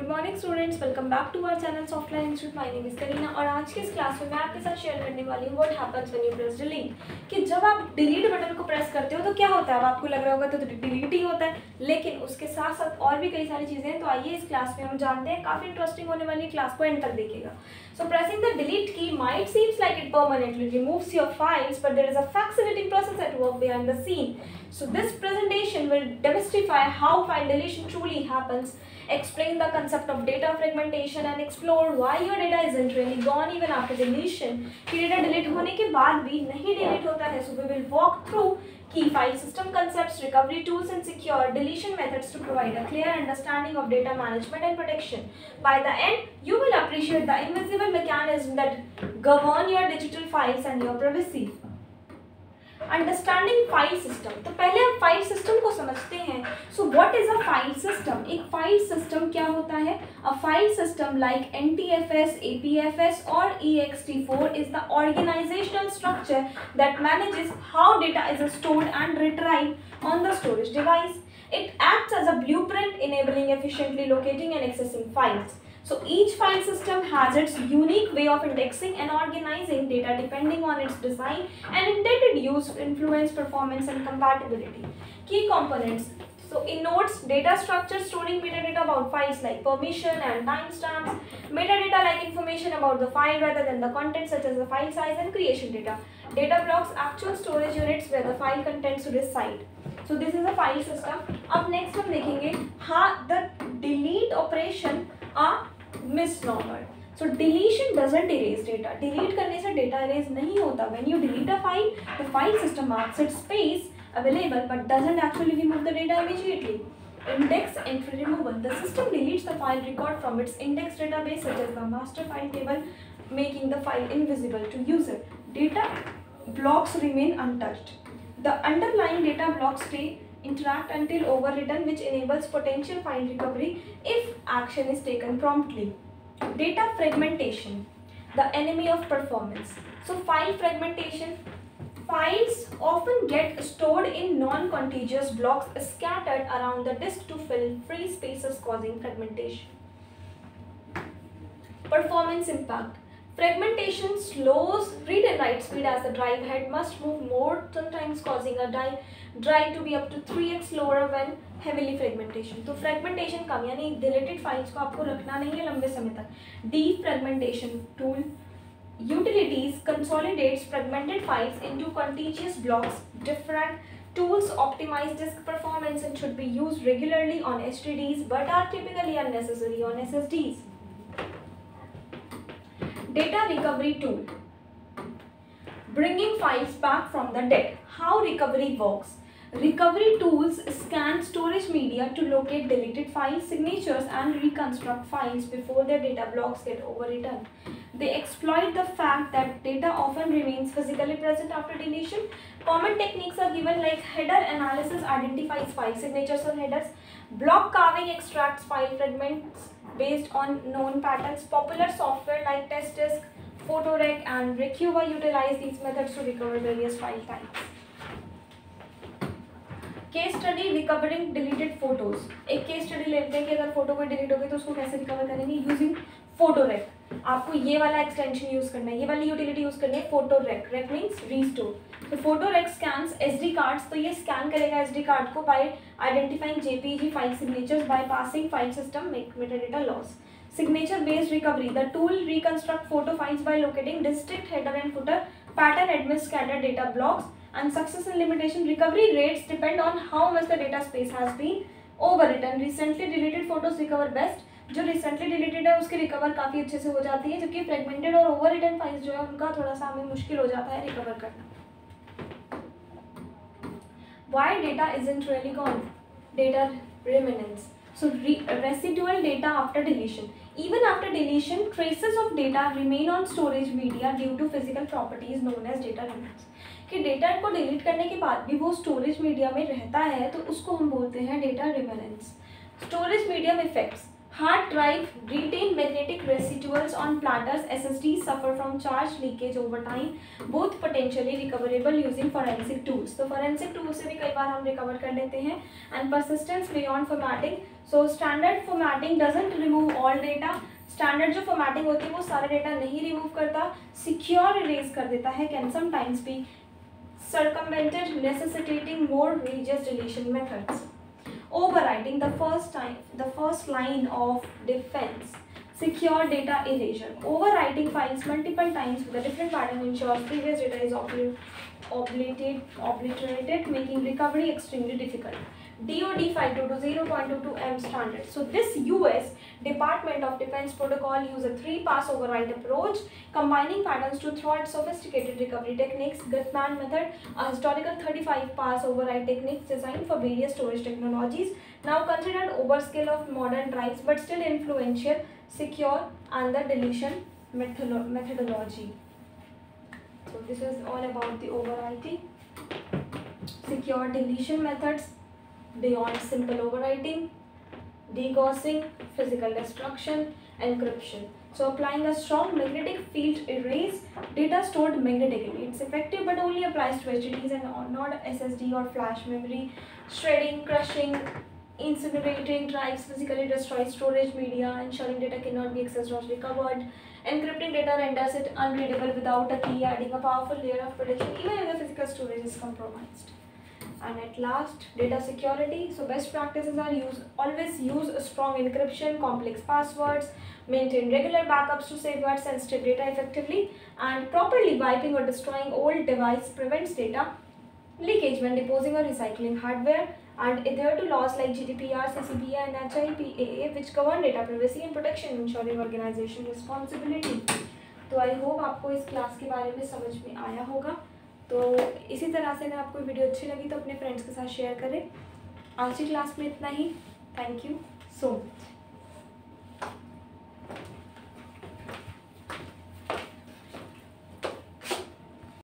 Good morning students, welcome back to our channel software institute. My name is Kareena और आज की इस class में मैं आपके साथ शेयर करने वाली हूँ what happens when you press delete. कि जब आप डिलीट बटन को प्रेस करते हो तो क्या होता है। अब आपको लग रहा होगा तो डिलीट ही होता है, लेकिन उसके साथ साथ और भी कई सारी चीज़ें हैं। तो आइए इस क्लास में हम जानते हैं, काफ़ी इंटरेस्टिंग होने वाली है, क्लास को एंड तक देखिएगा। So pressing the delete key might seems like it permanently removes your files, but there is a fascinating process at work behind the scene. So this presentation will demystify how file deletion truly happens, explain the concept of data fragmentation and explore why your data isn't really gone even after deletion. कि data delete होने के बाद भी नहीं delete होता है. So we will walk through key file system concepts, recovery tools and secure deletion methods to provide a clear understanding of data management and protection. By the end, you will appreciate the invisible mechanisms that govern your digital files and your privacy. Understanding file system. तो पहले हम file system को समझते हैं। So what is a file system? एक file system क्या होता है? A file system like NTFS, APFS और ext4 is the organizational structure that manages how data is stored and retrieved on the storage device. It acts as a blueprint enabling efficiently locating and accessing files. So each file system has its unique way of indexing and organizing data depending on its design and intended use, influence, performance and compatibility. Key components. So it notes data structure storing metadata about files like permission and timestamps, metadata like information about the file rather than the content such as the file size and creation data. Data blocks actual storage units where the file contents reside. So this is a file system. अब next हम देखेंगे the delete operation misnomer. So deletion doesn't erase data. Delete करने से data erase नहीं होता. When you delete a file, the file system marks its space available but doesn't actually remove the data immediately. Index entry removal. The system deletes the file record from its index database such as the master file table, making the file invisible to user. Data blocks remain untouched. The underlying data blocks stay interact until overwritten, which enables potential file recovery if action is taken promptly. Data fragmentation, the enemy of performance. So file fragmentation, files often get stored in non-contiguous blocks scattered around the disk to fill free spaces, causing fragmentation. Performance impact. Fragmentation slows read and write speed as the drive head must move more, sometimes causing a drive to be up to 3x slower when heavily fragmentation. तो fragmentation कम, यानी deleted files को आपको रखना नहीं है लंबे समय तक. Defragmentation tool utilities consolidates fragmented files into contiguous blocks. Different tools optimize disk performance and should be used regularly on HDDs but are typically unnecessary on SSDs. Data recovery tool, bringing files back from the dead. How recovery works? Recovery tools scan storage media to locate deleted files, signatures and reconstruct files before their data blocks get overwritten. They exploit the fact that data often remains physically present after deletion. Common techniques are given like header analysis identifies file signatures on headers. Block carving extracts file fragments based on known patterns. Popular software like TestDisk, PhotoRec and Recuva utilize these methods to recover various file types. Case study recovering deleted photos. एक case study लेते हैं कि अगर photo कोई delete हो गई तो उसको कैसे रिकवर करेंगे यूजिंग फोटोरेक। आपको ये वाला एक्सटेंशन यूज करना है, ये वाली यूटिलिटी यूज करनी है फोटोरेक। Rake means restore. तो फोटोरेक स्कैन्स SD कार्ड्स, तो ये स्कैन करेगा SD कार्ड को bye identifying JPEG file signatures by passing file system metadata loss. Signature based recovery. The tool reconstruct photo files by locating distinct header and footer, pattern admits scattered data blocks and success and limitation. Recovery rates depend on how much the data space has been overwritten. Recently deleted photos recover best. जो recently deleted है उसकी recover काफ़ी अच्छे से हो जाती है, जबकि fragmented और overwritten files जो है उनका थोड़ा सा हमें मुश्किल हो जाता है recover करना. Why data isn't really gone? Data remnants. So residual data after deletion. Even after deletion, traces of data remain on storage media due to physical properties known as data remnants. कि data को delete करने के बाद भी वो storage media में रहता है तो उसको हम बोलते हैं data remanence. Storage medium effects. Hard drive retain magnetic residuals on platters. SSDs suffer from charge leakage over time, both potentially recoverable using forensic tools. तो forensic tools से भी कई बार हम recover कर लेते हैं. And persistence beyond formatting. So standard formatting doesn't remove all data. Standard जो formatting होती है वो सारा डेटा नहीं remove करता, secure erase कर देता है, can sometimes be circumvented, necessitating more rigorous deletion methods. Overwriting the first line of defense. Secure data erasure. Overwriting files multiple times with a different pattern ensures previous data is obliterated, making recovery extremely difficult. DoD 522.0.22m standard. So this US Department of Defense protocol use a 3-pass override approach, combining patterns to thwart sophisticated recovery techniques. Gutmann method, a historical 35-pass override technique designed for various storage technologies, now considered overkill of modern drives, but still influential, secure, and the deletion methodology. So this is all about the overwriting. Secure deletion methods beyond simple overwriting, degaussing, physical destruction, encryption. So applying a strong magnetic field erase data stored magnetically. It's effective but only applies to HDDs and not SSD or flash memory. Shredding, crushing, incinerating drives physically destroys storage media, ensuring data cannot be accessed or recovered. Encrypting data renders it unreadable without a key, adding a powerful layer of protection even if the physical storage is compromised. And at last, data security. So best practices are always use a strong encryption, complex passwords, maintain regular backups to safeguard sensitive data effectively, and properly wiping or destroying old device prevents data leakage when deposing or recycling hardware, and adhere to laws like GDPR, CCPA and HIPAA which govern data privacy and protection, ensuring organization responsibility. तो I hope आपको इस class के बारे में समझ में आया होगा. तो इसी तरह से अगर आपको वीडियो अच्छी लगी तो अपने फ्रेंड्स के साथ शेयर करें. आज की क्लास में इतना ही. Thank you so much.